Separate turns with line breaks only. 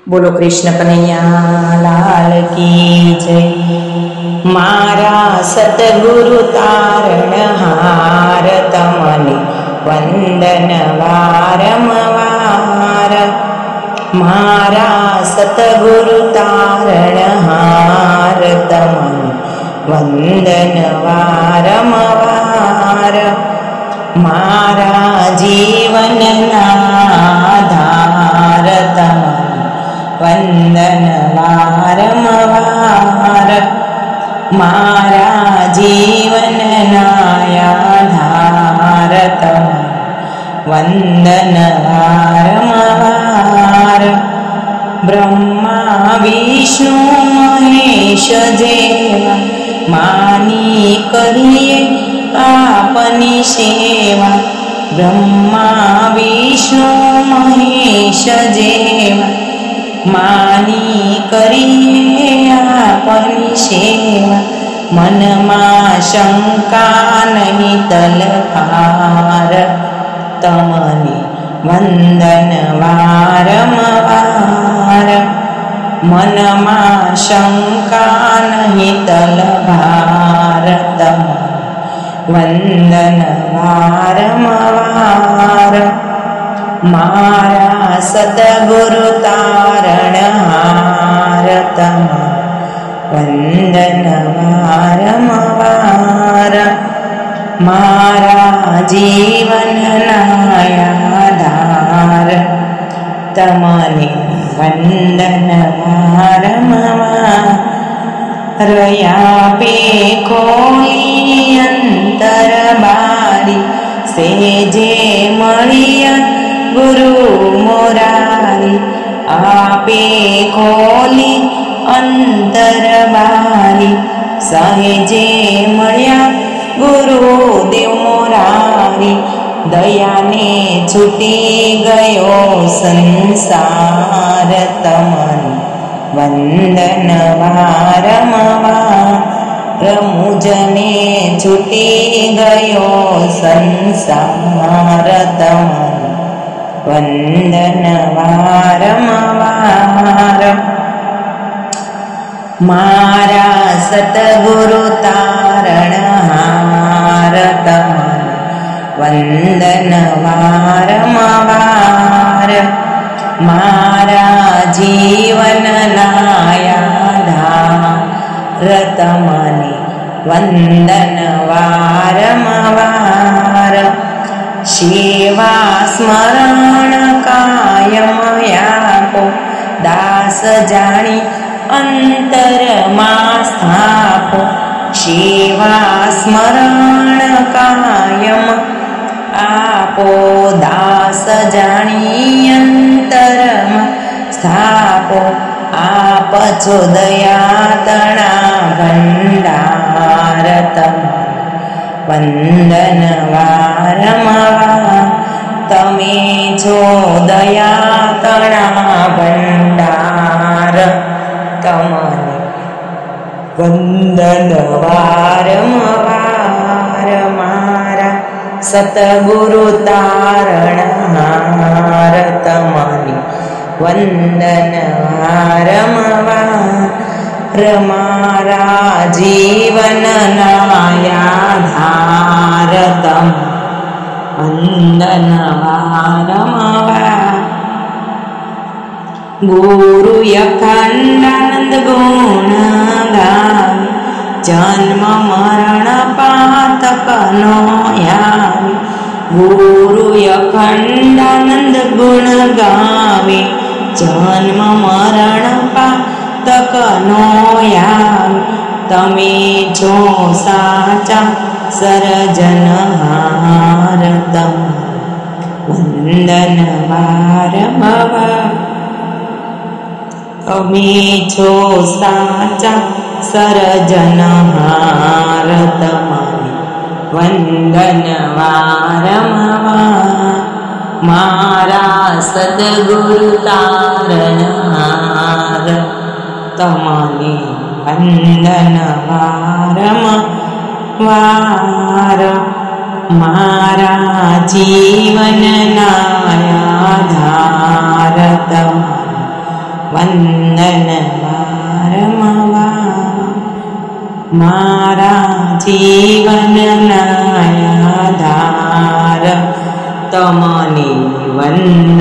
बोलो कृष्ण कन्हैया लाल की जय। मारा सतगुरु तारणहार तमने वंदन वारंवार। मारा सतगुरु तारणहार तमने वंदन वारंवार। मारा जीवन आधार तमने वंदन वारंवार। मारा जीवन आधार तमने वंदन वारंवार। ब्रह्मा विष्णु महेश जेवा मानी करिए आपनी सेवा। ब्रह्मा विष्णु महेश जेवा मानी करिए आपनी सेवा। मन में शंका नहीं तलकार तमने वंदन वारंवार। मन में शंका नहीं तलकार तमने वंदन वारंवार। मारा सतगुरु तारणहार तमने वंदन वारंवार। मारा जीवन आधार तमने वंदन वारंवार। आपे खोली अंतर बारी सेजे मळिया गुरु मोरारी। आपे खोली अंतर बारी सहेजे मळ्या गुरुदेव मोरारी। दया ने छूटी गयो संसार तमने वंदन वारंवार। मुझने छूटी गयो संसार तमने वंदन वारंवार। मारा सतगुरु तारणहार तमने वंदन वारंवार। मारा जीवन आधार तमने वंदन वारंवार। सेवा स्मरण कायम आपो दास जानी अंतर मां स्थापो। सेवा स्मरण कायम आपो दास जानी अंतर मां स्थापो। आप छो दया तणा भंडार तमने वंदन वारंवार। तमे छो दया तणा भंडार तमने वंदन वारंवार। मारा सतगुरु तारणहार तमने वंदन वारंवार। मारा जीवन आधार तमने वंदन वारंवार। गुरु अखंडानंद गुण गावे जन्म मरण पातक नो आवे। गुरु अखंडानंद गुण गावे जन्म मरण पातक नो आवे। तमे छो साचा सर्जनहार तमने वंदन वारंवार। तमे छो साचा सर्जनहार तमने वंदन वारंवार। मारा सद्गुरु तारणहार तमने वंदन वारंवार। मारा जीवन आधार तमने વંદન વારંવાર મારા જીવનના આધાર તમને વંદન